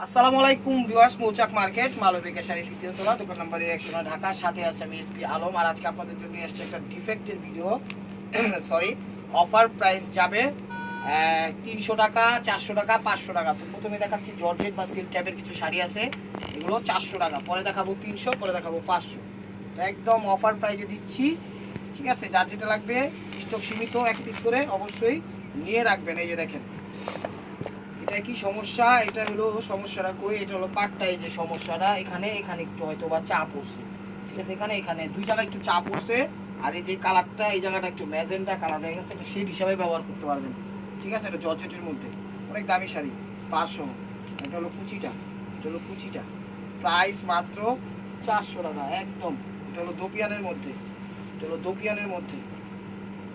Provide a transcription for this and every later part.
আসসালামু আলাইকুম ভিউয়ার্স, মৌচাক মার্কেট মালবিকা শাড়ি দ্বিতীয় তলা, দোকান নম্বর 100 ঢাকা। সাথে আছে আমি এসপি আলম। আর আজকে আপনাদের জন্য এসেছে একটা ডিফেক্টের ভিডিও। সরি, অফার প্রাইস যাবে 300 টাকা, 400 টাকা, 500 টাকা। তো প্রথমে দেখাচ্ছি জর্জেট বা সিল্ক টাইপের কিছু শাড়ি আছে, এগুলো 400 টাকা, পরে দেখাবো 300, পরে দেখাবো 500। একদম অফার প্রাইসে দিচ্ছি, ঠিক আছে? যার যেটা লাগবে স্টক সীমিত, এক পিস করে অবশ্যই নিয়ে রাখবেন। এই যে দেখেন, এটা কি সমস্যা? এটা হলো সমস্যাটা কই, এটা হলো পাটটা। এই যে সমস্যাটা এখানে একটু হয়তো বা চাপ পড়ছে, ঠিক আছে? এখানে দুই জায়গায় একটু চাপ পড়ছে। আর এই যে কালারটা, এই জায়গাটা একটু ম্যাজেন্টা কালার হয়ে গেছে, এটা শেড হিসাবে ব্যবহার করতে পারবেন, ঠিক আছে? এটা জর্জেটের মধ্যে অনেক দামি শাড়ি, 500। এটা হলো কুচিটা, প্রাইস মাত্র 400 টাকা একদম। এটা হলো দোপিয়ানের মধ্যে,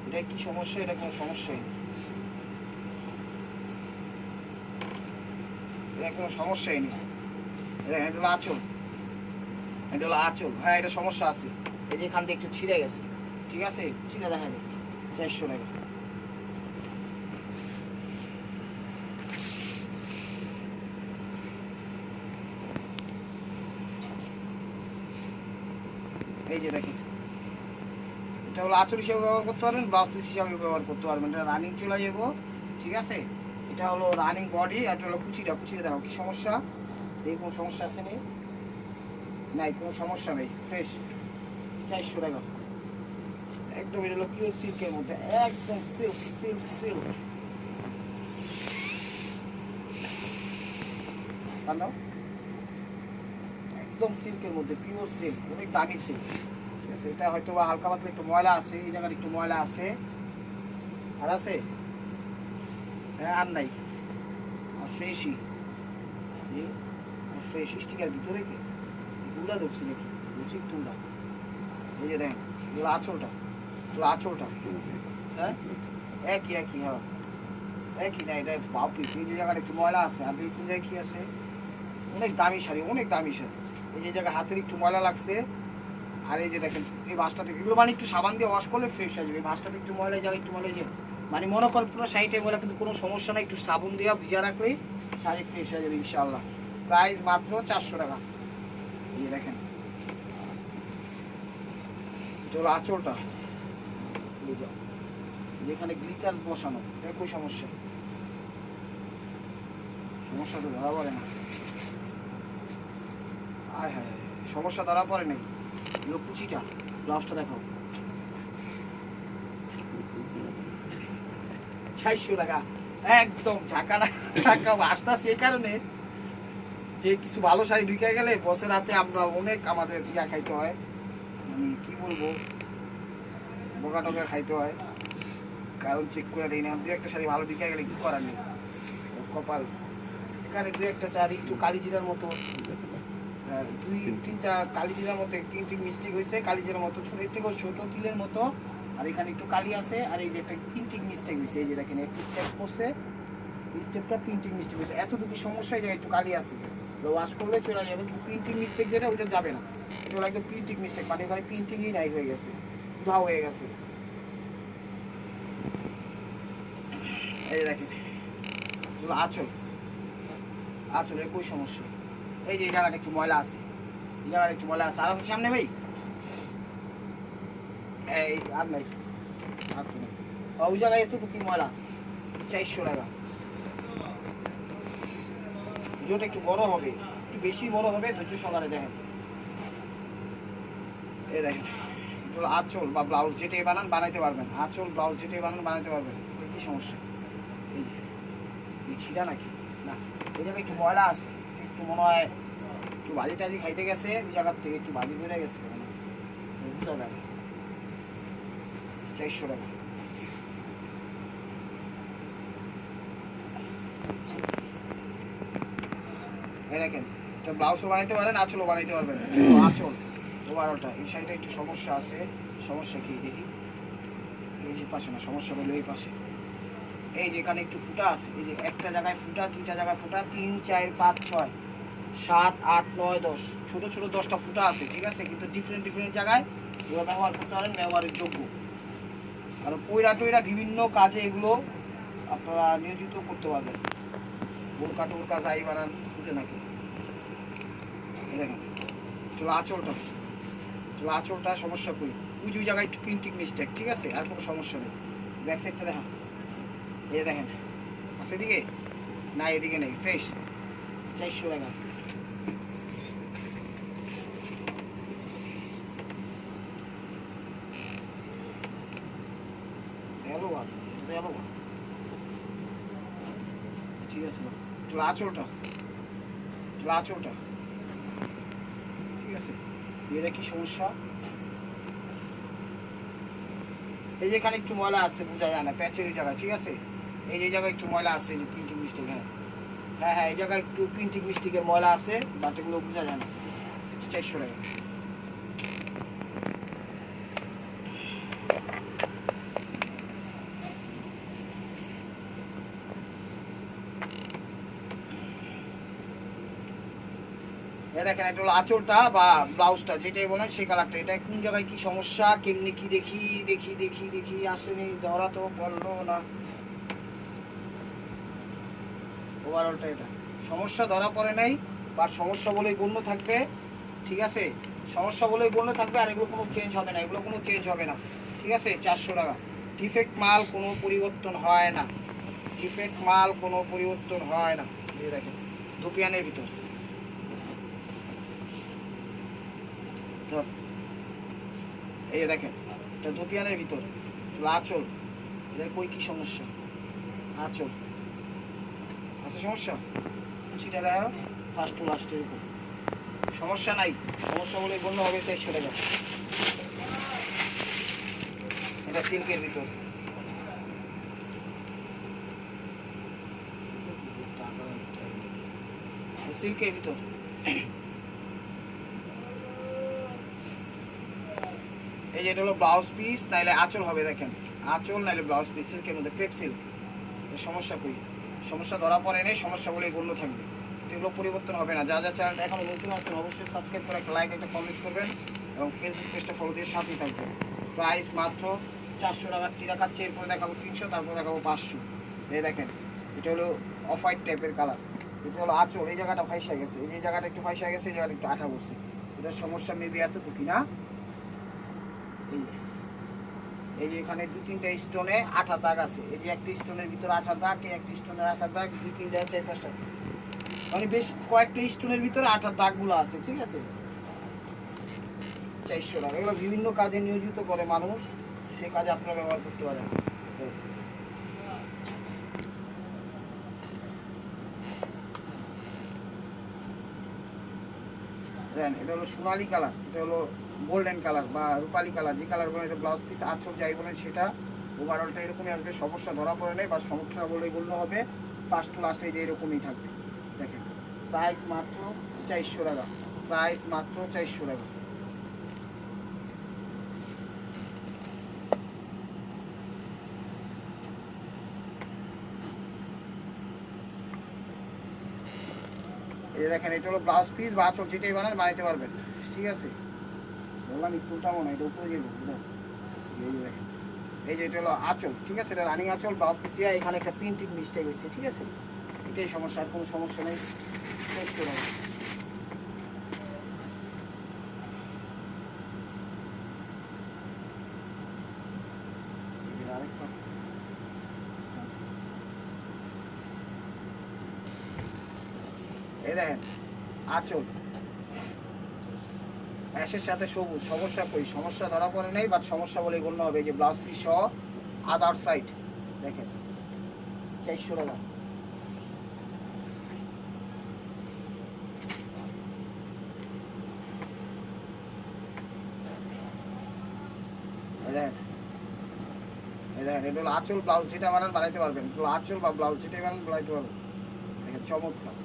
এটা কি সমস্যা? এটা কোনো সমস্যাই নেই, এটা কোনো সমস্যাই নেই। এটা হলো আঁচল, হ্যাঁ এটা সমস্যা আছে। এই যে এখান থেকে একটু ছিঁড়ে গেছে, ঠিক আছে? ছিঁড়ে দেখা যায় 400 টাকা। এই যে দেখেন, এটা হলো আঁচল হিসেবে ব্যবহার করতে পারবেন, ব্লাউজ পিস হিসাবে ব্যবহার করতে পারবেন। এটা রানিং চলে যাবো, ঠিক আছে? এটা হলো রানিং বডি, আর এটা হলো কুচিটা দেখো কি সমস্যা। এই কোনো সমস্যা আছে নেই? নাই, কোনো সমস্যা নেই, ফ্রেশ। 400 টাকা একদম। এটা হলো পিওর সিল্কের মধ্যে, একদম সিল্ক। একদম সিল্কের মধ্যে, পিওর সিল্ক, অনেক দামি সিল্ক, ঠিক আছে? এটা হয়তো বা হালকা পাতলা একটু ময়লা আছে, এই জায়গার একটু ময়লা আছে, আর আছে, হ্যাঁ আর নাই, আর ফ্রেশই, ফ্রেশ। স্টিকার ভিতরে কি তুলা ধরছি নাকি? বলছি তুলা। এই যে দেখেন, এগুলো আঁচলটা, হ্যাঁ একই, হ্যাঁ একই। না, এটা বাপি, এই যে জায়গাটা একটু ময়লা আছে, আর এই কোন জায়গায় কি আছে? অনেক দামি শাড়ি। এই যে জায়গায় হাতের একটু ময়লা লাগছে, আর এই যে দেখেন এই ভাঁজটা থেকে, এগুলো মানে একটু সাবান দিয়ে ওয়াশ করলে ফ্রেশ হয়ে যাবে। এই ভাঁজটাতে একটু ময়লা, এই জায়গায় একটু ময়লা, যে মানে মনে কর পুরো শাড়িটা ময়লা, কিন্তু কোনো সমস্যা নাই, একটু সাবুন দিয়ে ভিজা রাখলেই শাড়ি ফ্রেশ হয়ে যাবে ইনশাআল্লাহ। প্রাইস মাত্র 400 টাকা। এই যে দেখেন, এটা হলো আঁচলটা, যেখানে গ্লিটার বসানো, একই সমস্যা তো ধরা পড়ে না। আয় হায়, সমস্যা ধরা পড়ে নাই। এগুলো কুচিটা, ব্লাউজটা দেখো, 400 টাকা একদম। ঝাঁকানা টাকা আসতেছে এই কারণে যে কিছু ভালো শাড়ি ঢুকে গেলে বসের হাতে আমরা অনেক আমাদের ইয়া খাইতে হয়, মানে কি বলবো, বোকা টোকা খাইতে হয়, কারণ চেক করে দিই না। দু একটা শাড়ি ভালো ঢুকে গেলে কিছু করার নেই, কপাল। এখানে দু একটা শাড়ি একটু কালিজিরার মতো, 2-3টা কালিজিরার মতো প্রিন্টিং মিস্টেক হয়েছে, কালিজিরার মতো ছোট থেকে ছোট তিলের মতো। আর এখানে একটু কালি আছে, আর এই যে একটা প্রিন্টিং মিস্টেক হয়েছে, এই যে দেখেন একটু স্টেপ করছে, এই স্টেপটা প্রিন্টিং মিস্টেক হয়েছে। এতটুকু সমস্যা, এই জায়গায় একটু কালি আছে, ওয়াশ করলে চলে যাবে। কিন্তু প্রিন্টিং মিস্টেক যেটা, ওইটা যাবে না। এটা হলো একদম প্রিন্টিং মিস্টেক, মানে ওখানে প্রিন্টিংই নাই, হয়ে গেছে, ধোয়া হয়ে গেছে। এই যে দেখেন, এগুলো আঁচল একই সমস্যা। এই যে এই জায়গাটা একটু ময়লা আছে, আর আছে সামনে ভাই, এই আর নাই, ওই জায়গায় এতটুকু ময়লা, 400 টাকা। ভিডিওটা একটু বড় হবে, একটু বেশি বড় হবে, ধৈর্য সহকারে দেখেন। এই দেখেন, এগুলো আঁচল বা ব্লাউজ যেটাই বানাইতে পারবেন, আঁচল ব্লাউজ যেটাই বানাইতে পারবেন। কি সমস্যা? এই ছিঁড়া নাকি? না, এই জায়গায় একটু ময়লা আছে, একটু মনে হয় একটু ভাজি টাজি খাইতে গেছে, ওই জায়গার থেকে একটু ভাজি বেড়ে গেছে, বুঝা যায়। 400 টাকা। এই দেখেন, এটা ব্লাউজও বানাইতে পারেন, আঁচলও বানাইতে পারবেন। আঁচল ওভারঅলটা, এই সাইডে একটু সমস্যা আছে। সমস্যা কি দেখি? এই যে পাশে না, সমস্যা হলো এই পাশে। এই যে এখানে একটু ফুটা আছে, এই যে একটা জায়গায় ফুটা, দুইটা জায়গায় ফুটা, 3, 4, 5, 6, 7, 8, 9, 10, ছোট 10টা ফুটা আছে, ঠিক আছে? কিন্তু ডিফারেন্ট জায়গায় এগুলো ব্যবহার করতে পারেন, ব্যবহারের যোগ্য। কারণ পয়রা বিভিন্ন কাজে এগুলো আপনারা নিয়োজিত করতে পারবেন। বোরকা টোরকা যাই বানান, ফুটে নাকি দেখেন। চলো আঁচলটা সমস্যা করি ওই যে জায়গায় একটু প্রিন্টিং মিস্টেক, ঠিক আছে, আর কোনো সমস্যা নেই। ব্যাক সাইডটা দেখা, এই দেখেন আছে এদিকে না, এদিকে নেই, ফ্রেশ 400 টাকা। ঠিক আছে, আঁচলটা ঠিক আছে। এটা কি সমস্যা, এই যেখানে একটু ময়লা আছে বোঝা যায় না, প্যাচের এই জায়গায়, ঠিক আছে, এই যে জায়গায় একটু ময়লা আছে, এই যে প্রিন্টিং মিস্টেক, হ্যাঁ এই জায়গায় একটু প্রিন্টিং মিস্টেকের ময়লা আছে, বাট এগুলো বোঝা যায় না। 400 টাকা। দেখেন এটা হলো আঁচলটা বা ব্লাউজটা, যেটাই বলেন সেই কালারটা। এটা কোন জায়গায় কি সমস্যা, কেমনি কি দেখি আসেনি, ধরা তো পড়লো না। ওভারঅলটা এটা সমস্যা ধরা পড়ে নাই, বাট সমস্যা বলেই গণ্য থাকবে, ঠিক আছে, সমস্যা বলেই গণ্য থাকবে। আর এগুলো কোনো চেঞ্জ হবে না, ঠিক আছে। 400 টাকা। ডিফেক্ট মাল কোনো পরিবর্তন হয় না, এই দেখেন ধুপিয়ানের ভিতর, এই দেখেন এটা ধুপিয়ানের ভিতর। আঁচল কই কি সমস্যা, আঁচল আছে সমস্যা, সেটা দেখো ফার্স্ট টু লাস্টের উপর সমস্যা নাই, সমস্যা বলে গণ্য হবে। 400 টাকা। এটা সিল্কের ভিতর, এই যে এটা হলো ব্লাউজ পিস, নাইলে আঁচল হবে, দেখেন আঁচল নাইলে ব্লাউজ পিস, সিল্কের মধ্যে ক্রেপ সিল্ক। সমস্যা কই, সমস্যা ধরা পড়ে নেই, সমস্যা বলে গণ্য থাকবে, এগুলো পরিবর্তন হবে না। যা চ্যানেলটা এখন নতুন আছেন অবশ্যই সাবস্ক্রাইব করে একটা লাইক, একটা কমেন্ট করবেন এবং ফেসবুক পেজটা ফলো দিয়ে সাথেই থাকবেন। প্রাইস মাত্র 400 টাকা। দেখাচ্ছে, এরপরে দেখাবো 300, তারপর দেখাবো 500। এই দেখেন এটা হলো অফ হোয়াইট টাইপের কালার, এটা হলো আঁচল, এই জায়গাটা ফাইসা গেছে, এই যে জায়গাটা একটু ফাইসা গেছে, এই জায়গাটা একটু আঠা বসছে, এটার সমস্যা মেবি এতটুকু না। এই যে এখানে 2-3টা স্টোনে আঠা দাগ আছে, এই যে একটা স্টোনের ভিতরে আঠা দাগ, এই একটা স্টোনের আঠা দাগ, 2-3টা 4-5টা, মানে বেশ কয়েকটা স্টোনের ভিতরে আঠার দাগগুলো আছে, ঠিক আছে। 400 টাকা। এগুলো বিভিন্ন কাজে নিয়োজিত করে মানুষ, সে কাজে আপনারা ব্যবহার করতে পারেন। এটা হলো সোনালি কালার, এটা হলো গোল্ডেন কালার বা রূপালি কালার, যে কালার বলেন, এটা ব্লাউজ পিস আঁচল যাই বলেন সেটা। ওভারঅলটা এরকমই আসবে, সমস্যা ধরা পড়ে নেই বা সমস্যা বলে বললে হবে, ফার্স্ট টু লাস্টে যে এরকমই থাকবে। দেখেন প্রাইস মাত্র 400 টাকা, প্রাইস মাত্র 400 টাকা। এই দেখেন এটা হলো ব্লাউজ পিস বা আঁচল, যেটাই বানান বানাইতে পারবেন, ঠিক আছে। বললাম একটুটা মনে হয় এটা উপরে যাবো, এই যে দেখেন, এই যে এটা হলো আঁচল, ঠিক আছে, এটা রানিং আঁচল ব্লাউজ পিস। এখানে একটা প্রিন্টিং মিস্টেক হয়েছে, ঠিক আছে, এটাই সমস্যা, আর কোনো সমস্যা নেই। শেষ করে এই দেখেন আঁচল অ্যাশের সাথে সবুজ, সমস্যা কই, সমস্যা ধরা পড়ে নেই, বাট সমস্যা বলে গণ্য হবে। যে ব্লাউজ পিস সহ আদার সাইড দেখেন 400 টাকা। এটা হলো আঁচল ব্লাউজ, যেটা বানান বানাইতে পারবেন, আঁচল বা ব্লাউজ যেটাই বানান বানাইতে পারবেন। দেখেন চমৎকার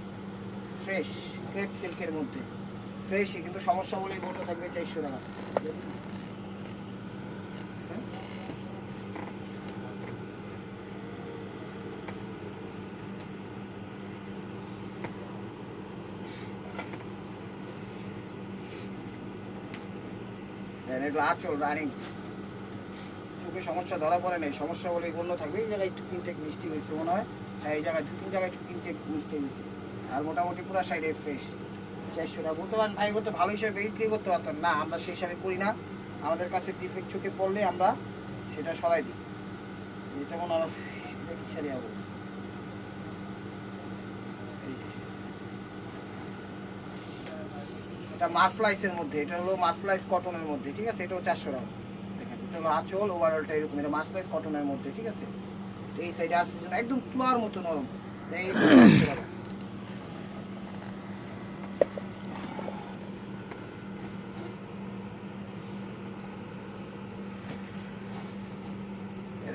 ফ্রেশ ক্রেপ সিল্কের মধ্যে, ফ্রেশই, কিন্তু সমস্যা বলেই গণ্য থাকবে। 400 টাকা। এটা আঁচল রানিং, চোখে সমস্যা ধরা পড়ে নেই, সমস্যা বলেই গণ্য থাকবে। এই জায়গায় একটু প্রিন্টেক মিস্টেক হয়েছে মনে হয়, হ্যাঁ এই জায়গায় 2-3 জায়গায় একটু প্রিন্টেক মিস্টেক হয়েছে, আর মোটামুটি পুরো সাইডে ফ্রেশ। 400 টাকা বলতে পারেন ভাই তো ভালো হিসেবে বিক্রি করতে পারতাম না, আমরা সেই হিসাবে করি না। আমাদের কাছে ডিফেক্ট চোখে পড়লে আমরা সেটা সরাই দিই। এটা মনে হয় দেখি সারি হবে। এটা মার্সলাইসের মধ্যে, এটা হলো মার্সলাইস কটনের মধ্যে, ঠিক আছে। এটাও 400 টাকা। দেখেন এটা হলো আঁচল, ওভারঅলটা এরকম, এটা মার্সলাইস কটনের মধ্যে, ঠিক আছে। এই সাইডে আসছে জন্য একদম তুলার মতো নরম। এই 400 টাকা।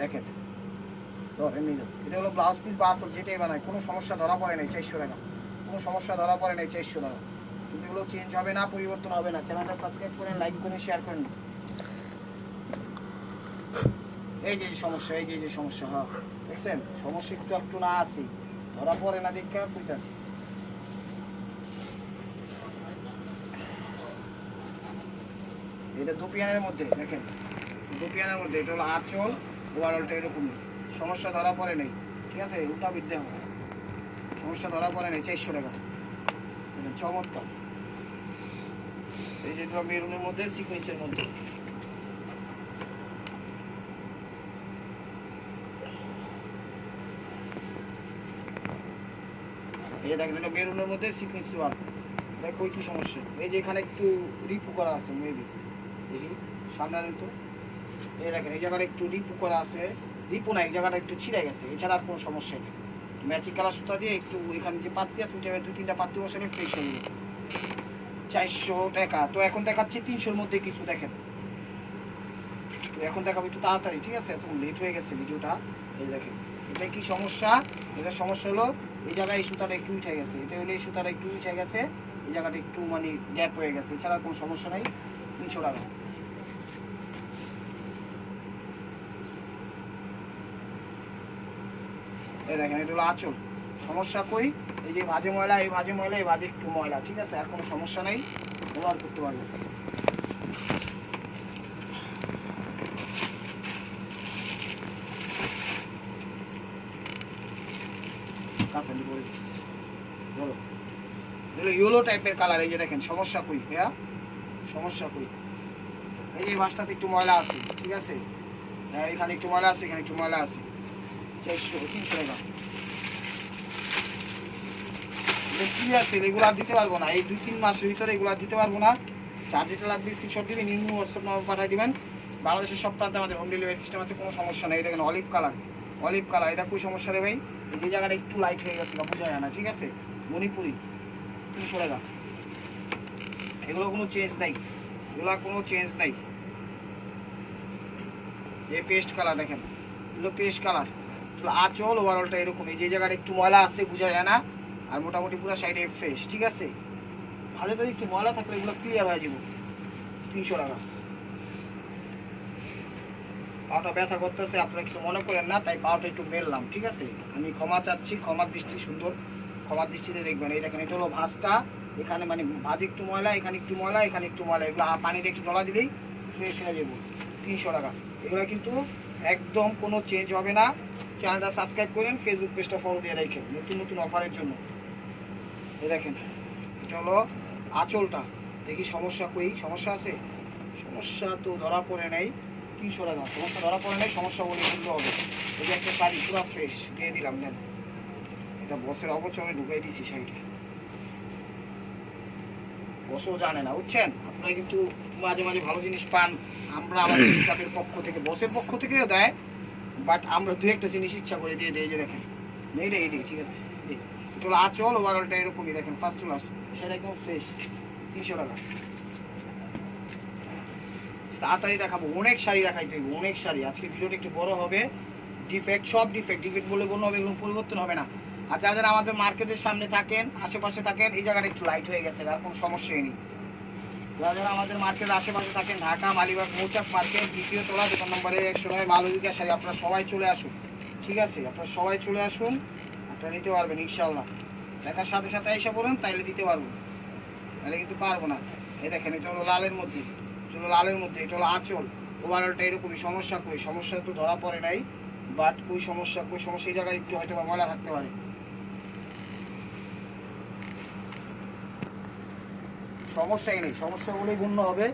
দেখেন এটা হলো ব্লাউজ পিস বা আঁচল যেটাই বানায়, কোনো সমস্যা ধরা পড়ে নাই। 400 টাকা, কোনো সমস্যা ধরা পড়ে নাই। 400 টাকা। কিন্তু এগুলো চেঞ্জ হবে না, পরিবর্তন হবে না। চ্যানেলটা সাবস্ক্রাইব করেন, লাইক করেন, শেয়ার করেন। এই যে সমস্যা, এই যে সমস্যা, হ্যাঁ দেখছেন সমস্যা একটু একটু না আসি, ধরা পড়ে না দেখা কইতাছি। এটা দুপিয়ানের মধ্যে, দেখেন দুপিয়ানের মধ্যে, এটা হলো আঁচল, ওভারঅলটা এরকম, সমস্যা ধরা পড়ে নেই, ঠিক আছে। উল্টা বিদ্যা সমস্যা ধরা পড়ে নেই। 400 টাকা। চমৎকার। এই যে মেরুনের মধ্যে, সিকোয়েন্সের মধ্যে, এই দেখেন এটা মেরুনের মধ্যে সিকোয়েন্স ওয়ার্ক। দেখো কি সমস্যা, এই যে এখানে একটু রিপু করা আছে, মেবি দেখি সামনে তো, এই দেখেন এই জায়গাটা একটু রিপু করা আছে, রিপু না, এই জায়গাটা একটু ছিঁড়ে গেছে, এছাড়া আর কোনো সমস্যা নেই। ম্যাচিং কালার সুতা দিয়ে একটু এখানে যে পাত্তি আছে ওইটা 2-3টা পাত্তি বসালে ফ্রেশ হয়ে যাবে। 400 টাকা। তো এখন দেখাচ্ছি 300-র মধ্যে কিছু, দেখেন তো এখন দেখাবো একটু তাড়াতাড়ি, ঠিক আছে, এত লেট হয়ে গেছে ভিডিওটা। এই দেখেন এটা কি সমস্যা, এটা সমস্যা হলো এই জায়গায় এই সুতাটা একটু উঠে গেছে, এটা হলো এই সুতাটা একটু উঠে গেছে, এই জায়গাটা একটু মানে গ্যাপ হয়ে গেছে, এছাড়া কোনো সমস্যা নাই। 300 টাকা। এই দেখেন এটা হলো আঁচল, সমস্যা কই, এই যে ভাজে ময়লা, এই ভাজে ময়লা, এই ভাজে একটু ময়লা, ঠিক আছে, আর কোনো সমস্যা নেই, ব্যবহার করতে পারবো। ইয়েলো টাইপের কালার, এই যে দেখেন সমস্যা কই, হ্যাঁ সমস্যা কই, এই যে মাছটাতে একটু ময়লা আছে, ঠিক আছে, হ্যাঁ এখানে একটু ময়লা আছে, এখানে একটু ময়লা আছে। 300 টাকা। ক্লিয়ার সেল, এগুলো আর দিতে পারবো না, এই 2-3 মাসের ভিতরে এগুলো আর দিতে পারবো না। যার যেটা লাগবে স্ক্রিনশট দিবেন, নিউ হোয়াটসঅ্যাপ নাম্বার পাঠিয়ে দিবেন। বাংলাদেশের সব প্রান্তে আমাদের হোম ডেলিভারি সিস্টেম আছে, কোনো সমস্যা নেই। এটা অলিভ কালার, অলিভ কালার, এটা কোনো সমস্যা নেই ভাই। এই জায়গাটা একটু লাইট হয়ে গেছে, বোঝা যায় না, ঠিক আছে। মণিপুরি 300 টাকা। এগুলো কোনো চেঞ্জ নাই, এগুলো কোনো চেঞ্জ নাই। এই পেস্ট কালার দেখেন, এগুলো পেস্ট কালার, আঁচল ওভারঅলটা এরকম, এই যে জায়গাটা একটু ময়লা আছে বোঝা যায় না, আর মোটামুটি পুরো সাইডে ফ্রেশ, ঠিক আছে। ভালো তো একটু ময়লা থাকলে এগুলো ক্লিয়ার হয়ে যাব। 300 টাকা। পাওটা ব্যথা করতেছে, আপনারা কিছু মনে করেন না, তাই পাওটা একটু মেললাম, ঠিক আছে। আমি ক্ষমা চাচ্ছি, ক্ষমার দৃষ্টি সুন্দর, ক্ষমার দৃষ্টিতে দেখবেন। এই দেখেন এটা হলো ভাঁজটা, এখানে মানে ভাঁজ একটু ময়লা, এখানে একটু ময়লা, এখানে একটু ময়লা, এগুলো পানিতে একটু ডলা দিলেই ফ্রেশ হয়ে যাবো। 300 টাকা। এগুলো কিন্তু একদম কোনো চেঞ্জ হবে না। চ্যানেলটা সাবস্ক্রাইব করেন, ফেসবুক পেজটা ফলো দিয়ে রাখেন নতুন নতুন অফারের জন্য। এই দেখেন এটা হলো আঁচলটা, দেখি সমস্যা কই, সমস্যা আছে, সমস্যা তো ধরা পড়ে নেই। 300 টাকা। সমস্যা ধরা পড়ে নেই, সমস্যা বলে বলতে হবে। এই যে একটা শাড়ি পুরো ফ্রেশ দিয়ে দিলাম, নেন। এটা বসের অবচরে ঢুকাই দিচ্ছি শাড়িটা, বসও জানে না, বুঝছেন। আপনারা কিন্তু মাঝে মাঝে ভালো জিনিস পান, আমরা আমাদের স্টাফের পক্ষ থেকে, বসের পক্ষ থেকেও দেয়, বাট আমরা দু একটা জিনিস ইচ্ছা করে দিয়ে দিই। যে দেখেন নেই রে, এই ঠিক আছে, এটা হলো আঁচল, ওভারঅলটা এরকমই, দেখেন ফার্স্ট ক্লাস, সেটা একদম ফ্রেশ। 300 টাকা। তাড়াতাড়ি দেখাবো, অনেক শাড়ি দেখাইতে হইব, অনেক শাড়ি। আজকে ভিডিওটা একটু বড় হবে। ডিফেক্ট সব ডিফেক্ট, ডিফেক্ট বলে কোনো হবে, কোনো পরিবর্তন হবে না। আর যারা যারা আমাদের মার্কেটের সামনে থাকেন, আশেপাশে থাকেন, এই জায়গাটা একটু লাইট হয়ে গেছে, আর কোনো সমস্যাই নেই। যারা যারা আমাদের মার্কেটের আশেপাশে থাকেন, ঢাকা মালিবাগ মৌচাক মার্কেট, দ্বিতীয় তলা, দোকান নম্বরে 109, মালবিকা শাড়ি, আপনারা সবাই চলে আসুন, ঠিক আছে। আপনারা সবাই চলে আসুন, আপনারা নিতে পারবেন ইনশাল্লাহ। দেখার সাথে সাথে এসে পড়ুন, তাইলে দিতে পারবো, তাহলে কিন্তু পারবো না। এই দেখেন এটা হলো লালের মধ্যে, এটা হলো লালের মধ্যে, এটা হলো আঁচল, ওভারঅলটা এরকমই। সমস্যা কই, সমস্যা তো ধরা পড়ে নাই, বাট কই সমস্যা, কই সমস্যা, এই জায়গায় একটু হয়তো ময়লা থাকতে পারে। সমস্যাই নেই, সমস্যা বলেই গণ্য হবে।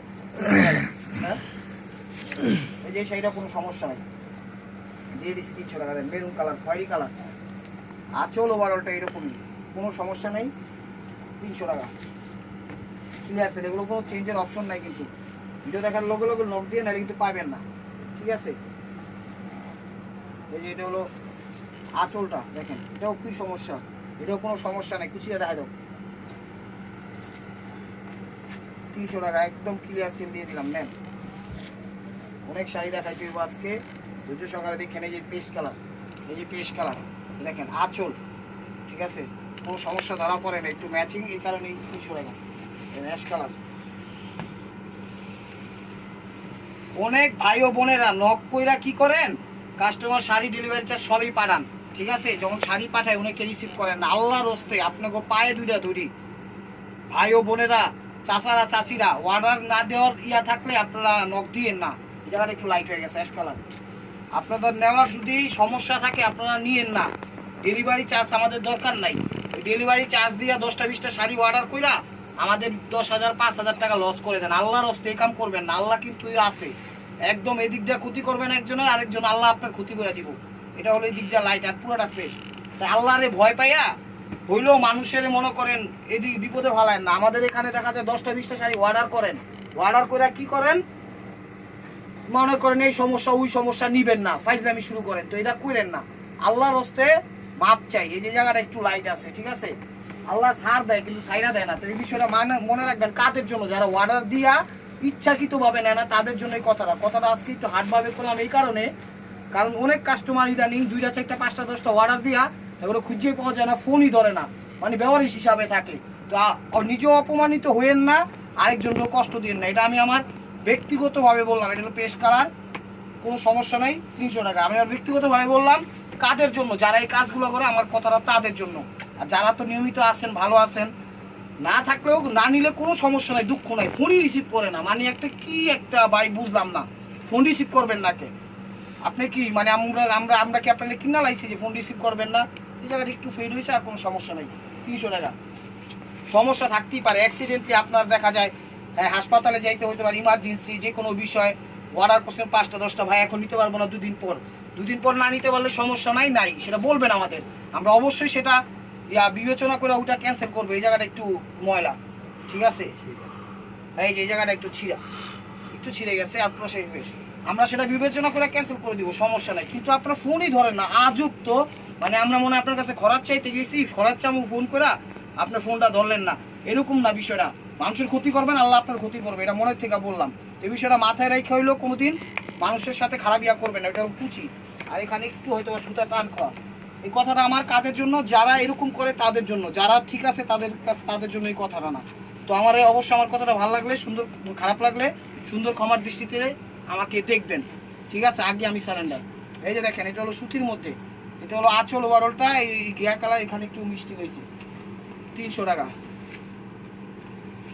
হ্যাঁ, এই যে সেইটা কোনো সমস্যা নেই, দিয়ে দিচ্ছি 300 টাকা দেন। মেরুন কালার, খয়েরি কালার, আঁচল ওভারঅলটা এরকমই, কোনো সমস্যা নেই, 300 টাকা। ক্লিয়ার সেল, এগুলো কোনো চেঞ্জের অপশন নাই কিন্তু। ভিডিও দেখার লগে লগে নক দিয়ে নাহলে কিন্তু পাবেন না, ঠিক আছে। এই যে এটা হলো আঁচলটা, দেখেন এটাও কি সমস্যা, এটাও কোনো সমস্যা নেই, কুচিটা দেখা দাও। 300 টাকা একদম ক্লিয়ার সেল দিয়ে দিলাম, নেন। অনেক শাড়ি দেখাই দিব আজকে, ধৈর্য সহকারে দেখেন। এই যে পেস্ট কালার, এই যে পেস্ট কালার, দেখেন আঁচল, ঠিক আছে, কোনো সমস্যা ধরা পড়ে না, একটু ম্যাচিং, এই কারণে 300 টাকা। Ash colour. অনেক ভাই ও বোনেরা নক কইরা কি করেন, কাস্টমার শাড়ি ডেলিভারি চার্জ সবই পাঠান, ঠিক আছে। যখন শাড়ি পাঠায় অনেকে রিসিভ করেন না, আল্লাহর হস্তে আপনাকে পায়ে দুইটা ধরি ভাই ও বোনেরা, চাচারা চাচিরা, অর্ডার না দেওয়ার ইয়া থাকলে আপনারা নক দিয়েন না। এই জায়গাটা একটু লাইট হয়ে গেছে, অ্যাশ কালার। আপনাদের নেওয়ার যদি সমস্যা থাকে আপনারা নিয়েন না, ডেলিভারি চার্জ আমাদের দরকার নাই। ওই ডেলিভারি চার্জ দিয়ে 10টা 20টা শাড়ি অর্ডার কইরা আমাদের 10,000 5,000 টাকা লস করে দেন। আল্লাহর হস্তে এই কাম করবেন না, আল্লাহ কিন্তু আছে একদম। এদিক দিয়ে ক্ষতি করবেন একজনের, আরেকজন আল্লাহ আপনার ক্ষতি করে দিব। এটা হলো এই দিক দিয়ে লাইট, আর পুরোটা ফ্রেশ। তাই আল্লাহরে ভয় পাইয়া হইলেও মানুষের মনে করেন এদিক বিপদে ভালায় না। আমাদের এখানে দেখা যায় 10টা 20টা শাড়ি অর্ডার করেন, অর্ডার করে কি করেন মনে করেন এই সমস্যা ওই সমস্যা নিবেন না, ফাইজলামি শুরু করেন। তো এটা করেন না, আল্লাহর হস্তে মাপ চাই। এই যে জায়গাটা একটু লাইট আছে, ঠিক আছে, আল্লাহ ছাড় দেয় কিন্তু ছাইরা দেয় না। তো এই বিষয়টা মনে রাখবেন, কাদের জন্য, যারা অর্ডার দিয়া ইচ্ছাকৃতভাবে নেয় না তাদের জন্য এই কথাটা আজকে একটু হার্ডভাবে করলাম। এই কারণ অনেক কাস্টমার ইদানিং 2টা 4টা 5টা 10টা অর্ডার দিয়া এগুলো খুঁজে পাওয়া যায় না, ফোনই ধরে না, মানে ব্যবহারিক হিসাবে থাকে। তো নিজেও অপমানিত হইেন না, আরেকজনকেও কষ্ট দিন না। এটা আমি আমার ব্যক্তিগতভাবে বললাম। এটা হলো পেস্ট কালার, কোনো সমস্যা নাই, 300 টাকা। আমি আর ব্যক্তিগতভাবে বললাম কাদের জন্য, যারা এই কাজগুলো করে আমার কথাটা তাদের জন্য। আর যারা তো নিয়মিত আছেন, ভালো আছেন, না থাকলেও না নিলে কোনো সমস্যা নাই, দুঃখ নাই। ফোনই রিসিভ করে না, মানে একটা ভাই বুঝলাম না, ফোন রিসিভ করবেন না কে আপনি কি, মানে আমরা কি আপনাকে কিনা লাইছি যে ফোন রিসিভ করবেন না? এই জায়গাটা একটু ফেড হয়েছে, আর কোনো সমস্যা নেই, 300 টাকা। সমস্যা থাকতেই পারে, অ্যাক্সিডেন্টলি আপনার দেখা যায় হাসপাতালে যাইতে হইতে পারে, ইমার্জেন্সি যে কোনো বিষয় অর্ডার করছেন 5টা 10টা, ভাই এখন নিতে পারবো না, 2 দিন পর না নিতে পারলে সমস্যা নাই সেটা বলবেন আমাদের, আমরা অবশ্যই সেটা বিবেচনা করে ওটা ক্যান্সেল করবো। এই জায়গাটা একটু ময়লা, ঠিক আছে, এই যে এই জায়গাটা একটু ছিঁড়ে গেছে, আর প্রসেস বেশ, আমরা সেটা বিবেচনা করে ক্যান্সেল করে দিব, সমস্যা নাই। কিন্তু আপনার ফোনই ধরেন না, আজব তো, মানে আমরা মনে হয় আপনার কাছে খরচ চাইতে গেছি, খরচ চামু ফোন করে আপনার ফোনটা ধরলেন না, এরকম না বিষয়টা। মানুষের ক্ষতি করবেন, আল্লাহ আপনার ক্ষতি করবে, এটা মনের থেকে বললাম। এই বিষয়টা মাথায় রেখে হইলো কোনোদিন মানুষের সাথে খারাপ ইয়া করবেন না, এটা পুচি। আর এখানে একটু হয়তো সুতা টান খাওয়া, এই কথাটা আমার কাদের জন্য, যারা এরকম করে তাদের জন্য, যারা ঠিক আছে তাদের জন্য এই কথাটা না। তো অবশ্যই আমার কথাটা ভালো লাগলে, খারাপ লাগলে সুন্দর ক্ষমার দৃষ্টিতে আমাকে দেখবেন, ঠিক আছে। আগে আমি সারেন্ডার। এই যে দেখেন, এটা হলো সুতির মধ্যে, এটা হলো আঁচল ওভারঅলটা, এই ঘিয়া কালার, এখানে একটু মিষ্টি হয়েছে, 300 টাকা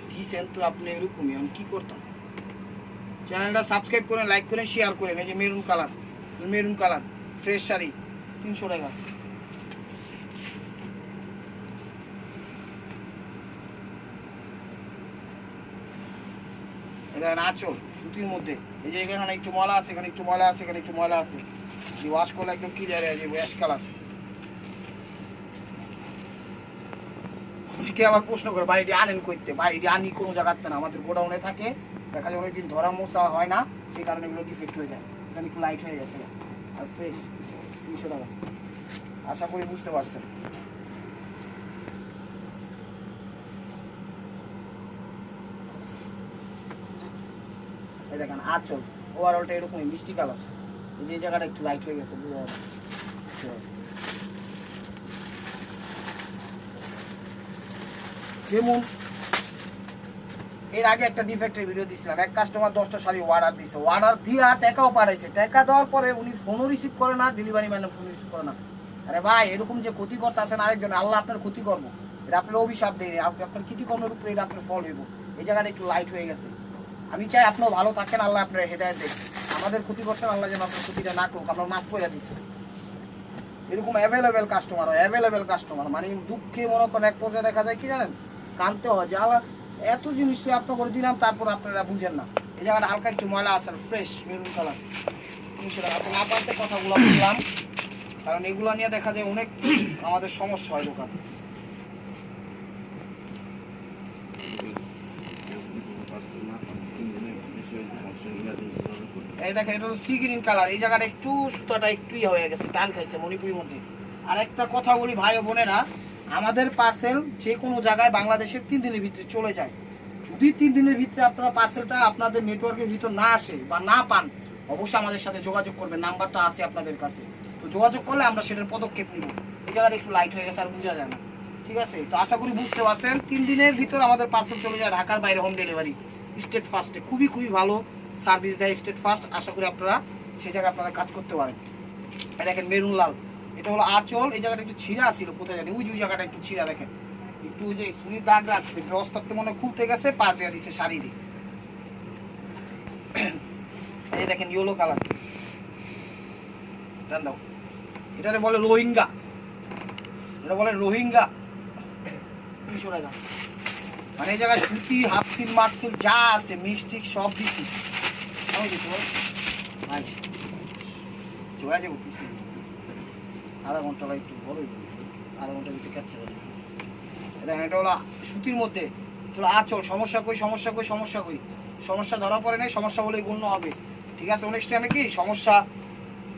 দিয়েছেন। তো আপনি এরকমই, আমি কি করতাম। চ্যানেলটা সাবস্ক্রাইব করেন, লাইক করেন, শেয়ার করেন। এই যে মেরুন কালার ফ্রেশ শাড়ি, 300 টাকা। এটা আঁচল সুতির মধ্যে, এই যে এখানে একটু ময়লা আছে, এখানে একটু ময়লা আছে, এখানে একটু ময়লা আছে, যে ওয়াশ করলে একদম ক্লিয়ার হয়ে যাবে, অ্যাশ কালার। অনেকে আবার প্রশ্ন করে বাড়িটি আনেন করতে, বাড়িটি আনি কোনো জায়গাতে না, আমাদের গোডাউনে থাকে, দেখা যায় অনেকদিন ধরা মোছা হয় না, সেই কারণে এগুলো ডিফেক্ট হয়ে যায়। এখানে একটু লাইট হয়ে গেছে, আর ফ্রেশ, 300 টাকা। আশা করি বুঝতে পারছেন। এই দেখেন আঁচল ওভারঅলটা এরকমই মিষ্টি কালার, এই যে জায়গাটা একটু লাইট হয়ে গেছে, যেমন এর আগে একটা ডিফেক্টের ভিডিও দিয়েছিলাম, এক কাস্টমার 10টা শাড়ি অর্ডার দিয়েছে, অর্ডার দিয়ে টাকাও পাঠাইছে, টাকা দেওয়ার পরে উনি ফোনও রিসিভ করে না, ডেলিভারি ম্যানের ফোন রিসিভ করে না। আরে ভাই, এরকম যে ক্ষতি করতে আছেন আরেকজন, আল্লাহ আপনার ক্ষতি করবো, এটা আপনার অভিশাপ দেয়নি, আপনার কৃতিকর্মের উপরে এটা আপনার ফল হইব। এই জায়গাটা একটু লাইট হয়ে গেছে। আমি চাই আপনিও ভালো থাকেন, আল্লাহ আপনার হেদায়েত দেন, আমাদের ক্ষতি করছেন, আল্লাহ যেন আপনার ক্ষতিটা না করুক, আপনার মাফ করে দিচ্ছে। এরকম অ্যাভেলেবেল কাস্টমার, মানে দুঃখে মনে করেন এক পর্যায়ে দেখা যায় কি জানেন, কানতে হয় যে আল্লাহ এত জিনিস আপনার করে দিলাম, তারপর আপনারা বুঝেন না। এই জায়গাটা হালকা একটু ময়লা আছে, ফ্রেশ মেরুন কালার, 300 টাকা। আপনি না পারতে কথাগুলো বললাম, কারণ এগুলো নিয়ে দেখা যায় অনেক আমাদের সমস্যা হয় দোকান। এই দেখেন এটা হলো সি গ্রিন কালার। এই জায়গাটা একটু সুতাটা একটু হয়ে গেছে, টান খাইছে মণিপুরের মধ্যে। আর একটা কথা বলি ভাই ও বোনেরা, আমাদের পার্সেল যে কোনো জায়গায় বাংলাদেশের 3 দিনের ভিতরে চলে যায়। যদি 3 দিনের ভিতরে আপনারা পার্সেলটা আপনাদের নেটওয়ার্কের ভিতর না আসে বা না পান, অবশ্যই আমাদের সাথে যোগাযোগ করবেন, নাম্বারটা আছে আপনাদের কাছে। তো যোগাযোগ করলে আমরা সেটার পদক্ষেপ নিব। এই জায়গাটা একটু লাইট হয়ে গেছে, আর বোঝা যায় না, ঠিক আছে? তো আশা করি বুঝতে পারছেন। 3 দিনের ভিতর আমাদের পার্সেল চলে যায় ঢাকার বাইরে, হোম ডেলিভারি, স্টেট ফার্স্টে। খুবই ভালো সার্ভিস দেয় স্টেট ফার্স্ট। আশা করি আপনারা সেই জায়গায় আপনারা কাজ করতে পারেন। দেখেন মেরুন লাল, এটা হলো আঁচল। এই জায়গাটা একটু ছিঁড়া ছিল, কোথায় জানি ওই জায়গাটা একটু ছিঁড়া, দেখেন একটু যে সুরির দাগ রাখছে, ব্যবস্থাতে মনে খুলতে গেছে, পার দেওয়া দিচ্ছে শাড়ির। এই দেখেন ইয়েলো কালার, দাও, এটারে বলে রোহিঙ্গা, এটা বলে রোহিঙ্গা। 300 টাকা। মানে এই জায়গায় সুতি, হাফ সিল, মার্কসিল যা আছে মিষ্টি সব দিচ্ছি। আমি দিচ্ছি চলে যাবো আধা ঘন্টা বা একটু বড়ই, আধা ঘন্টার ভিতরে ক্যাপচার করে। দেখেন এটা হলো সুতির মধ্যে, চলো আঁচল। সমস্যা কই, সমস্যা কই, সমস্যা কই, সমস্যা ধরা পড়ে নাই, সমস্যা বলেই গণ্য হবে, ঠিক আছে? অনেক টাইমে কি সমস্যা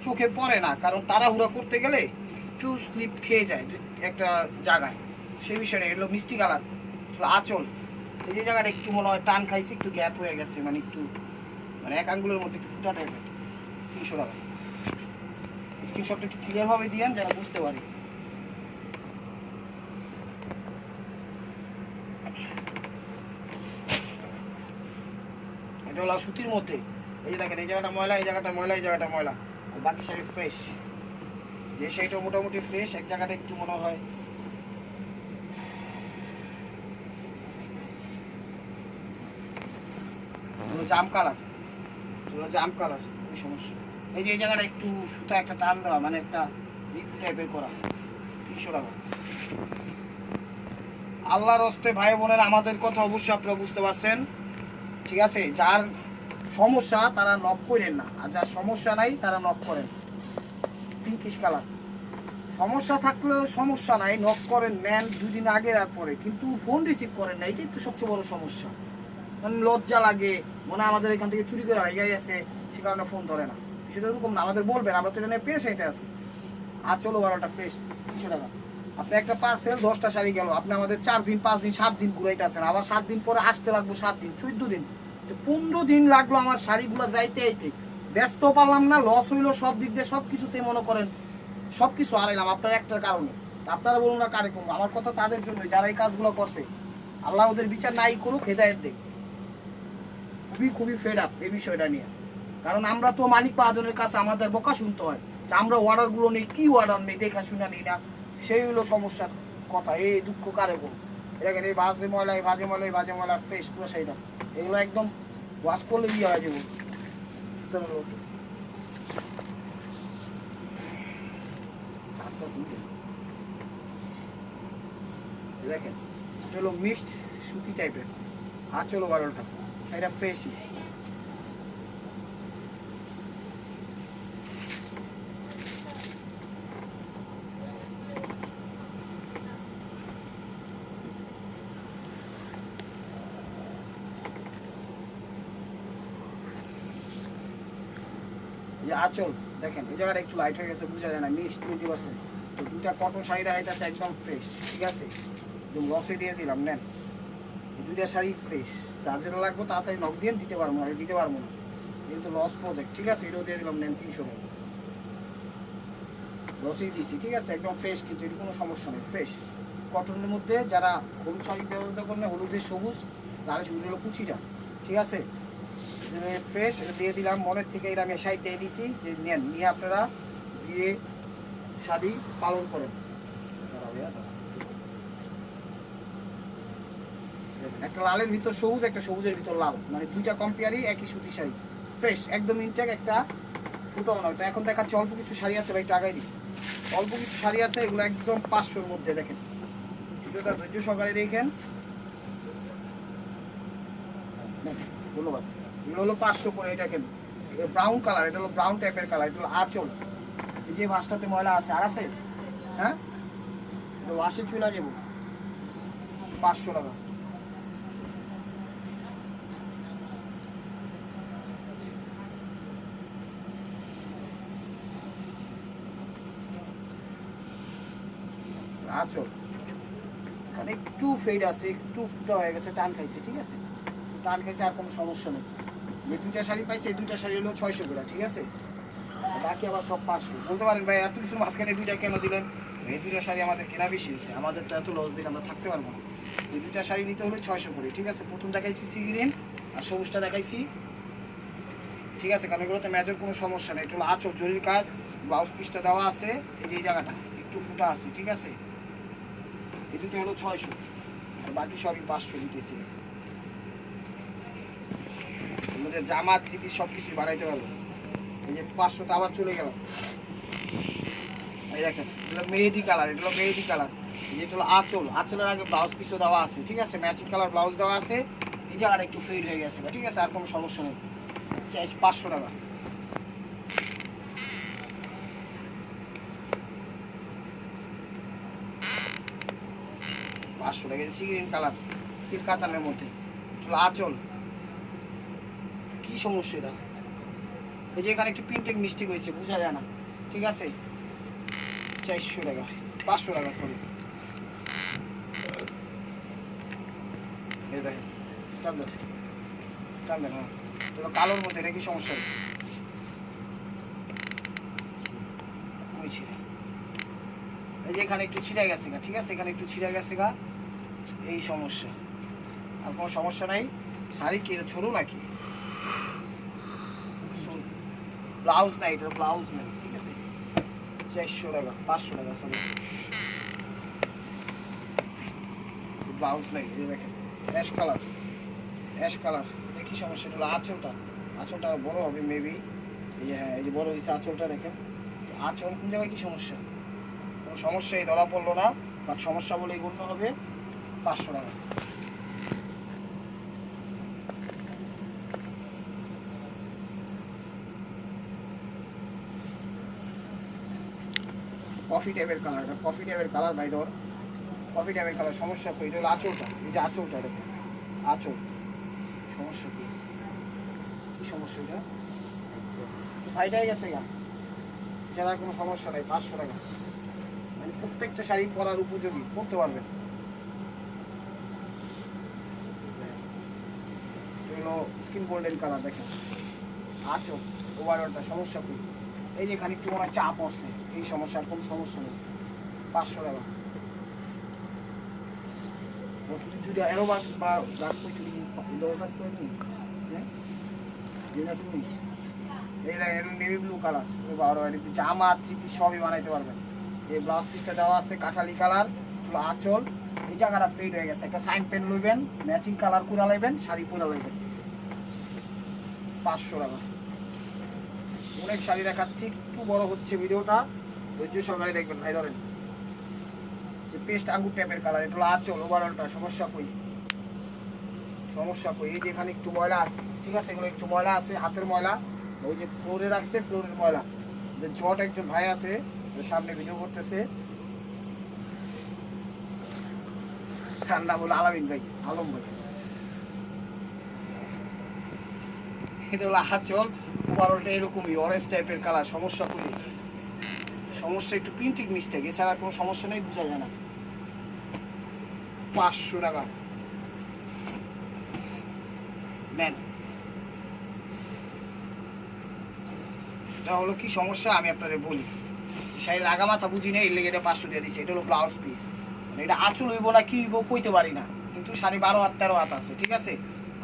চোখে পড়ে না, কারণ তাড়াহুড়া করতে গেলে একটু স্লিপ খেয়ে যায় একটা জায়গায়, সেই বিষয়টা। এগুলো মিষ্টি কালার, আঁচল। এই যে জায়গাটা একটু মনে হয় টান খাইছে, একটু গ্যাপ হয়ে গেছে, মানে একটু মানে এক আঙ্গুলের মধ্যে একটু ফুটা টাইপের। 300 টাকা। স্ক্রিনশটটা একটু ক্লিয়ার ভাবে দিয়েন যেন বুঝতে পারি। এটা হলো সুতির মধ্যে। এই যে দেখেন এই জায়গাটা ময়লা, এই জায়গাটা ময়লা, এই জায়গাটা ময়লা, আর বাকি শাড়ি ফ্রেশ। যে সেইটা মোটামুটি ফ্রেশ, এক জায়গাটা একটু মনে হয় জাম কালার, জাম কালার, ওই সমস্যা। এই যে এই জায়গাটা একটু সুতা একটা টান দেওয়া, মানে একটা টাইপের করা। 300 টাকা। আল্লাহর হস্তে ভাই বোনের আমাদের কথা অবশ্যই আপনারা বুঝতে পারছেন, ঠিক আছে? যার সমস্যা তারা নক করেন না, আর যার সমস্যা নাই তারা নক করেন। পিঙ্কিশ কালার, সমস্যা থাকলেও সমস্যা নাই, নক করেন, নেন 2 দিন আগে আর পরে, কিন্তু ফোন রিসিভ করেন না। এটাই তো সবচেয়ে বড় সমস্যা। মানে লজ্জা লাগে, মনে আমাদের এখান থেকে চুরি করে হাইগাই আছে, সে কারণে ফোন ধরে না। সেটা এরকম না, আমাদের বলবেন, আমরা তো এটা নিয়ে পেয়ে সেইতে আছি। আর চলো 12টা ফ্রেশ, 300 টাকা। আপনি একটা পার্সেল 10টা শাড়ি গেল, আপনি আমাদের 4 দিন 5 দিন 7 দিন ঘুরাইতে আছেন, আবার 7 দিন পরে আসতে লাগবো, 7 দিন 14 দিন, তো 15 দিন লাগলো আমার শাড়িগুলো যাইতে আইতে। ব্যস্ত পারলাম না, লস হইলো সব দিক দিয়ে, সব কিছুতে মনে করেন সব কিছু হারাইলাম আপনার একটার কারণে। আপনারা বলুন না কারে কমবো, আমার কথা তাদের জন্য যারা এই কাজগুলো করছে। আল্লাহ ওদের বিচার নাই করুক, হেদায়েত দেখ। খুবই ফেড আপ এই বিষয়টা নিয়ে, কারণ আমরা তো মালিক পাহাজনের কাছে আমাদের বকা শুনতে হয় যে আমরা অর্ডারগুলো নেই, কি অর্ডার নেই, দেখা শুনা নেই না। সেই হলো সমস্যার কথা। এই দুঃখ কারে বল? দেখেন এই ভাজে ময়লা, এই ভাজে ময়লা, এই ভাজে ময়লা ফ্রেশ পুরো সেইটা, এগুলো একদম ওয়াশ করলে ইয়ে হয়ে যাবো। দেখেন এটা হলো মিক্সড সুতি টাইপের, আর চলো 12টা, এটা ফ্রেশই। যে আঁচল দেখেন এই জায়গাটা একটু লাইট হয়ে গেছে, বোঝা যায় না, মিক্স 20%। তো 2টা কটন শাড়ি দেখাইতেছে একদম ফ্রেশ, ঠিক আছে? একদম লসে দিয়ে দিলাম, নেন 2টা শাড়ি ফ্রেশ। যার যেটা লাগবে তাড়াতাড়ি নক দিয়ে দিতে পারবো না, দিতে পারবো না, কিন্তু লস প্রজেক্ট, ঠিক আছে? এটাও দিয়ে দিলাম, নেন 300 টাকা। লসেই দিচ্ছি, ঠিক আছে? একদম ফ্রেশ, কিন্তু এটি কোনো সমস্যা নেই, ফ্রেশ কটনের মধ্যে। যারা হলুদ শাড়ি ব্যবহার করেন, হলুদের সবুজ, তাহলে সবুজ হলো কুচিটা, ঠিক আছে? ফ্রেশ এটা দিয়ে দিলাম, মনের থেকে এটা আমি সাইড দিয়ে দিচ্ছি যে নেন, নিয়ে আপনারা দিয়ে শাড়ি পালন করেন। একটা লালের ভিতর সবুজ, একটা সবুজের ভিতর লাল, মানে 2টা কম্পেয়ারই একই সুতি শাড়ি, ফ্রেশ একদম ইনটেক, একটা ফুটাও নয়। তো এখন দেখাচ্ছি অল্প কিছু শাড়ি আছে, ভাই টাকাই দিই। অল্প কিছু শাড়ি আছে, এগুলো একদম 500-র মধ্যে। দেখেন ভিডিওটা ধৈর্য সহকারে দেখেন, ধন্যবাদ। এগুলো হলো 500 করে। এটা কেন ব্রাউন কালার, এটা হলো ব্রাউন টাইপের কালার, এটা হলো আঁচল। এই যে ভাঁজটাতে ময়লা আছে আর আছে, হ্যাঁ এটা ওয়াশে চলে যাবো 500 টাকা। আঁচল মানে একটু ফেড আছে, একটু ফুটা হয়ে গেছে, টান খাইছে, ঠিক আছে টান খাইছে, আর কোনো সমস্যা নেই। যে দুইটা শাড়ি পাইছে, এই দুইটা শাড়ি হলো 600 করে, ঠিক আছে, বাকি আবার সব 500। বলতে পারেন ভাই এত কিছু মাঝখানে দুইটা কেন দিলেন? এই দুইটা শাড়ি আমাদের কেনা বেশি হয়েছে, আমাদের তো এত লস দিন আমরা থাকতে পারবো না। এই দুইটা শাড়ি নিতে হলে 600 করে, ঠিক আছে। প্রথম দেখাইছি সি গ্রিন আর সবুজটা দেখাইছি, ঠিক আছে, কারণ এগুলোতে ম্যাচের কোনো সমস্যা নেই। এটা হলো আঁচল, জরির কাজ, ব্লাউজ পিসটা দেওয়া আছে, এই যে এই জায়গাটা একটু ফুটা আছে, ঠিক আছে। এই দুটো হলো 600 আর বাকি সবই 500 দিতেছি। আমাদের জামা থ্রি পিস সব কিছু বাড়াইতে পারবো। এই যে 500 আবার চলে গেল। এই দেখেন এটা মেহেদি কালার, এটা হলো মেহেদি কালার। যেটা হলো আঁচল, আঁচলের আগে ব্লাউজ পিসও দেওয়া আছে, ঠিক আছে, ম্যাচিং কালার ব্লাউজ দেওয়া আছে। এই জায়গাটা একটু ফেড হয়ে গেছে, ঠিক আছে, আর কোনো সমস্যা নেই। 500 টাকা। সি গ্রিন কালার, সিল্ক কাতানের মধ্যে আঁচল। কি সমস্যা এটা? এই যে এখানে একটু প্রিন্টিং মিস্টেক হয়েছে, বোঝা যায় না, ঠিক আছে। 400 টাকা, 500 টাকা সরি। এই দেখেন টান দেন, হ্যাঁ তো কালোর মধ্যে এটা কি সমস্যা? এই যে এখানে একটু ছিঁড়ে গেছে গা, ঠিক আছে, এখানে একটু ছিঁড়ে গেছে গা, এই সমস্যা, আর কোনো সমস্যা নাই। শাড়ি কি এটা ছোট নাকি? ব্লাউজ নাই, এটা ব্লাউজ নাই, ঠিক আছে। 400 টাকা, 500 টাকা সরি, ব্লাউজ নাই। এই দেখেন অ্যাশ কালার, অ্যাশ কালার, কি সমস্যা? এটা হলো আঁচলটা, আঁচলটা বড় হবে মেবি। এই যে হ্যাঁ, এই যে বড় হয়েছে আঁচলটা, দেখেন আঁচল কোন জায়গায় কি সমস্যা? কোনো সমস্যাই ধরা পড়লো না, বাট সমস্যা বলেই গণ্য হবে। 500 টাকা। কফি টাইপের কালার, এটা কফি টাইপের কালার ভাই, ধর কফি টাইপের কালার, সমস্যা কই? এটা হলো আঁচলটা, এই যে আঁচলটা, দেখেন আঁচল, সমস্যা কি? কি সমস্যা এটা? ফাইটাই গেছে গা, এছাড়া কোনো সমস্যা নাই। 500 টাকা, মানে প্রত্যেকটা শাড়ি পরার উপযোগী, পরতে পারবেন। এগুলো স্কিন গোল্ডেন কালার, দেখেন আঁচল, ওভারঅলটা, সমস্যা কই? এই যে খানিকটু মনে হয় চাপ পড়ছে, এই সমস্যা, আর কোনো সমস্যা নেই। 500 টাকা। যদি এরোবাদ বা রাগ করছি দরকার করে নিই, হ্যাঁ এই দেখেন নেভি ব্লু কালার, জামা থ্রি পিস সবই বানাইতে পারবেন। এই ব্লাউজ পিসটা দেওয়া আছে কাঠালি কালার, আঁচল, এই জায়গাটা ফেড হয়ে গেছে, একটা সাইন পেন লইবেন, ম্যাচিং কালার করে লইবেন, শাড়ি পরে লইবেন। 500 টাকা। অনেক শাড়ি দেখাচ্ছি, একটু বড় হচ্ছে ভিডিওটা, ধৈর্য সহকারে দেখবেন ভাই। ধরেন পেস্ট আঙ্গুর টাইপের কালার, এটা হলো আঁচল, ওভারঅলটা, সমস্যা কই? সমস্যা কই? এই যে এখানে একটু ময়লা আছে, ঠিক আছে, এগুলো একটু ময়লা আছে, হাতের ময়লা, ওই যে ফ্লোরে রাখছে, ফ্লোরের ময়লা। জট একজন ভাই আছে সামনে ভিডিও করতেছে, ঠান্ডা বলে আলামিন ভাই, আলম ভাই। এটা হলো আঁচল, ওভারঅলটা এরকমই অরেঞ্জ টাইপের কালার, সমস্যা কই? সমস্যা একটু প্রিন্টিং মিস্টেক, এছাড়া কোনো সমস্যা নেই, বোঝা যায় না। 500 টাকা নেন। এটা হলো কি সমস্যা আমি আপনাদের বলি, শাড়ির আগা মাথা বুঝি না, এর লেগে এটা 500 দিয়ে দিচ্ছে। এটা হলো ব্লাউজ পিস, মানে এটা আঁচল হইব না কি হইব কইতে পারি না, কিন্তু 12.5 হাত 13 হাত আছে, ঠিক আছে।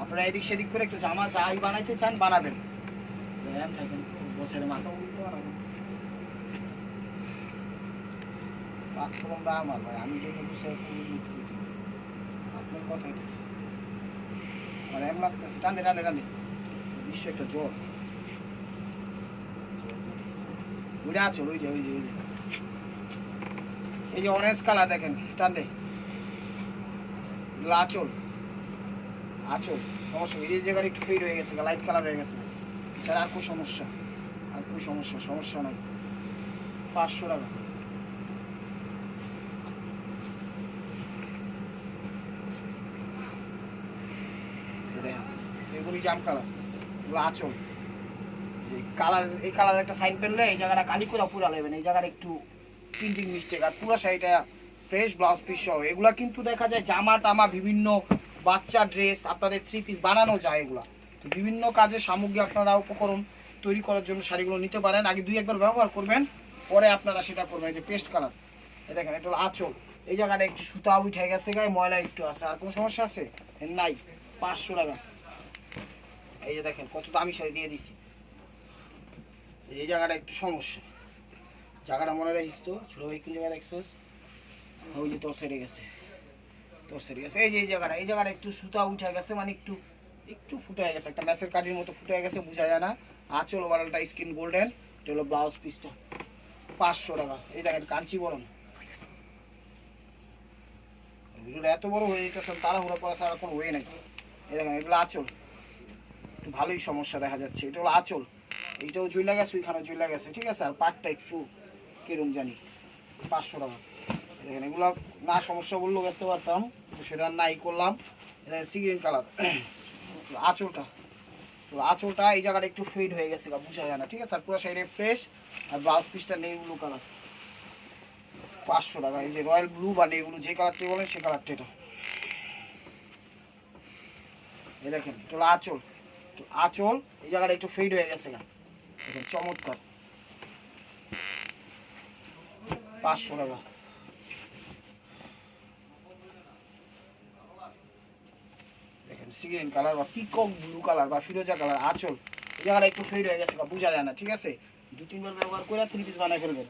আপনারা এদিক সেদিক করে একটু জামা যাই বানাইতে চান বানাবেন, বছরে মাথা বুঝতে পারবেন। আমার ভাই আমি যেটা বিষয় আপনার কথাই আমার এম লাগতেছে, টানতে টানতে টানতে বিশ্ব একটা জ্বর। ওইটা আছো, ওই যে ওই যে ওই যে এই যে অরেঞ্জ কালার, দেখেন টানতে, আঁচল, আঁচল সমস্যা, এই জায়গাটা একটু ফেড হয়ে গেছে, লাইট কালার হয়ে গেছে, এছাড়া আর কোনো সমস্যা, আর কোনো সমস্যা নাই। 500 টাকা। এগুলি জাম কালার, এগুলো আঁচল। কালার, এই কালার একটা সাইন পেলে এই জায়গাটা কালি করে পুরা নেবেন, এই জায়গাটা একটু প্রিন্টিং মিস্টেক, আর পুরো শাড়িটা ফ্রেশ ব্লাউজ পিস সহ। এগুলা কিন্তু দেখা যায় জামা টামা বিভিন্ন বাচ্চা ড্রেস আপনাদের 3 পিস বানানো যায় এগুলা। তো বিভিন্ন কাজে সামগ্রী আপনারা উপকরণ তৈরি করার জন্য শাড়িগুলো নিতে পারেন। আগে 2-1 বার ব্যবহার করবেন, পরে আপনারা সেটা করবেন। এই যে পেস্ট কালার, এই দেখেন এটা হলো আঁচল, এই জায়গাটা একটু সুতা উঠে গেছে, গায়ে ময়লা একটু আছে, আর কোনো সমস্যা আছে নাই। 500 টাকা। এই যে দেখেন কত দামি শাড়ি দিয়ে দিচ্ছি। এই জায়গাটা একটু সমস্যা, জায়গাটা মনে রাখিস তো, ছোটো ভাই কোন জায়গায় দেখছো, ওই যে তোর সেরে গেছে, এই যে এই জায়গাটা একটু সুতা উঠে গেছে, মানে একটু একটু ফুটে গেছে, একটা ম্যাসের কাঠির মতো ফুটে গেছে, বোঝা যায় না। আঁচল ওভারঅলটা স্কিন গোল্ডেন, এটা হলো ব্লাউজ পিসটা। 500 টাকা। এই দেখেন কাঞ্চিবরম, ভিডিওটা এত বড় হয়ে যেতেছে, তাড়াহুড়া করা ছাড়া কোনো ওয়ে নাই। এই দেখেন এগুলো আঁচল, একটু ভালোই সমস্যা দেখা যাচ্ছে, এটা হলো আঁচল, এইটাও জুইলা গেছে, ওইখানেও জুইলা গেছে, ঠিক আছে। আর পাটটা একটু কিরম জানি। 500 টাকা। দেখেন এগুলো না সমস্যা বললেও বেচতে পারতাম, সেটা নাই করলাম। সিগ্রিন কালার আঁচলটা, তো আঁচলটা এই জায়গাটা একটু ফেড হয়ে গেছে, বোঝা যায় না, ঠিক আছে। আর পুরো সাইডে ফ্রেশ, আর ব্লাউজ পিসটা নেই ব্লু কালার। 500 টাকা। এই যে রয়্যাল ব্লু বা নেই ব্লু, যে কালারটি বলেন সে কালারটা এটা। এই দেখেন এটা হলো আঁচল, আঁচল এই জায়গাটা একটু ফেড হয়ে গেছে, দেখেন চমৎকার। 500 টাকা। দেখেন সিগ্রিন কালার বা পিকক ব্লু কালার বা ফিরোজা কালার, আঁচল এই জায়গাটা একটু ফেড হয়ে গেছে, বোঝা যায় না, ঠিক আছে। 2-3 বার ব্যবহার করে 3 পিস বানায় ফেলবেন।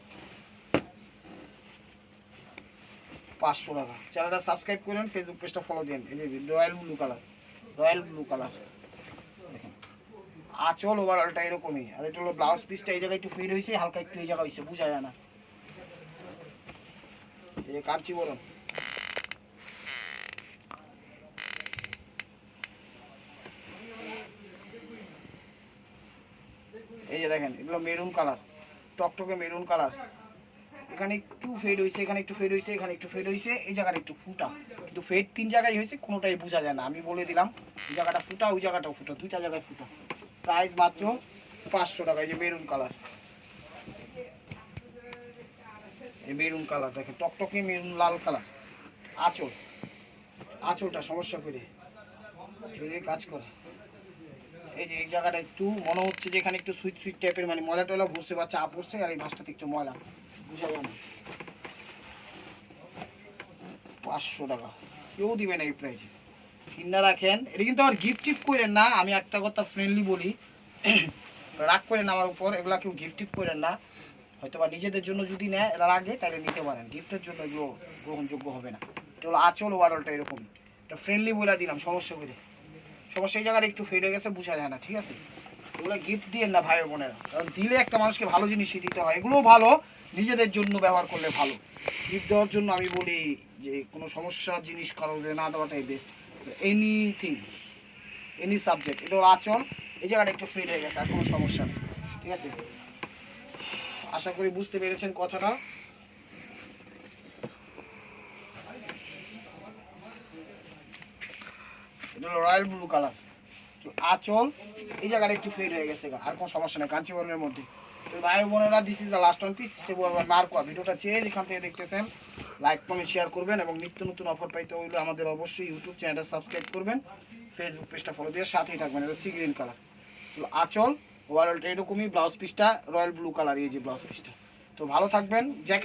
500 টাকা। চ্যানেলটা সাবস্ক্রাইব করেন, ফেসবুক পেজটা ফলো দেন। এই যে রয়্যাল ব্লু কালার, দেখেন আঁচল ওভারঅলটা এরকমই। আর এটা হলো ব্লাউজ পিসটা, এই জায়গায় একটু ফেড হয়েছে, হালকা একটু এই জায়গা হয়েছে, বোঝা যায় না। এই যে কাঞ্চিবরম, এই যে দেখেন এগুলো মেরুন কালার, টকটকে মেরুন কালার, এখানে একটু ফেড হয়েছে, এখানে একটু ফেড হয়েছে, এখানে একটু ফেড হয়েছে, এই জায়গাটা একটু ফুটা, কিন্তু ফেড 3 জায়গায় হয়েছে, কোনোটাই বোঝা যায় না। আমি বলে দিলাম এই জায়গাটা ফুটা, ওই জায়গাটাও ফুটা, 2টা জায়গায় ফুটা। প্রাইস মাত্র 500 টাকা। এই যে মেরুন কালার, এই মেরুন কালার দেখেন টকটকে মেরুন লাল কালার। আঁচলটা সমস্যা করে জড়িয়ে কাজ করে। এই যে এই জায়গাটা একটু মনে হচ্ছে যে এখানে একটু সুইট সুইট টাইপের, মানে ময়লা টয়লা ঘুরছে বা চা পড়ছে, আর এই ভাঁজটাতে একটু ময়লা, বুঝা যায় না। 500 টাকা। কেউ দিবে না এই প্রাইসে, কিনা রাখেন। এটা কিন্তু আবার গিফট টিপ করেন না, আমি একটা কথা ফ্রেন্ডলি বলি, রাগ করেন আমার উপর, এগুলা কেউ গিফট টিপ করেন না। হয়তো বা নিজেদের জন্য যদি নেয় লাগে তাহলে নিতে পারেন, গিফটের জন্য এগুলো গ্রহণযোগ্য হবে না। এটা হলো আঁচল ওভারঅলটা এরকম, এটা ফ্রেন্ডলি বলে দিলাম, সমস্যা করে এই জায়গাটা একটু ফেড হয়ে গেছে, বোঝা যায় না, ঠিক আছে। এগুলো গিফট দিয়ে না ভাই বোনেরা, কারণ দিলে একটা মানুষকে ভালো জিনিসই দিতে হয়। এগুলোও ভালো, নিজেদের জন্য ব্যবহার করলে ভালো। গিফট দেওয়ার জন্য আমি বলি যে কোনো সমস্যার জিনিস কারোর না দেওয়াটাই বেস্ট। Anything, any subject. এটা আঁচল, এই জায়গাটা একটু ফেড হয়ে গেছে, আর কোনো সমস্যা নেই, ঠিক আছে। আশা করি বুঝতে পেরেছেন কথাটা। এটা হলো রয়্যাল ব্লু কালার, আঁচল এই জায়গাটা একটু ফেড হয়ে গেছে, আর কোনো সমস্যা নেই কাঞ্চিবরমের মধ্যে। তো ভাই বোনেরা, this is the last one piece. মার্কোয়া ভিডিওটা চেয়ে যেখান থেকে দেখতেছেন লাইক কমেন্ট শেয়ার করবেন, এবং নিত্য নতুন অফার পাইতে হইলে আমাদের অবশ্যই ইউটিউব চ্যানেলটা সাবস্ক্রাইব করবেন, ফেসবুক পেজটা ফলো দিয়ে সাথেই থাকবেন। এটা সি গ্রিন কালার, আঁচল ওভারঅলটা এরকমই, ব্লাউজ পিসটা রয়্যাল ব্লু কালার, এই যে ব্লাউজ পিসটা। তো ভালো থাকবেন। জ্যাকেট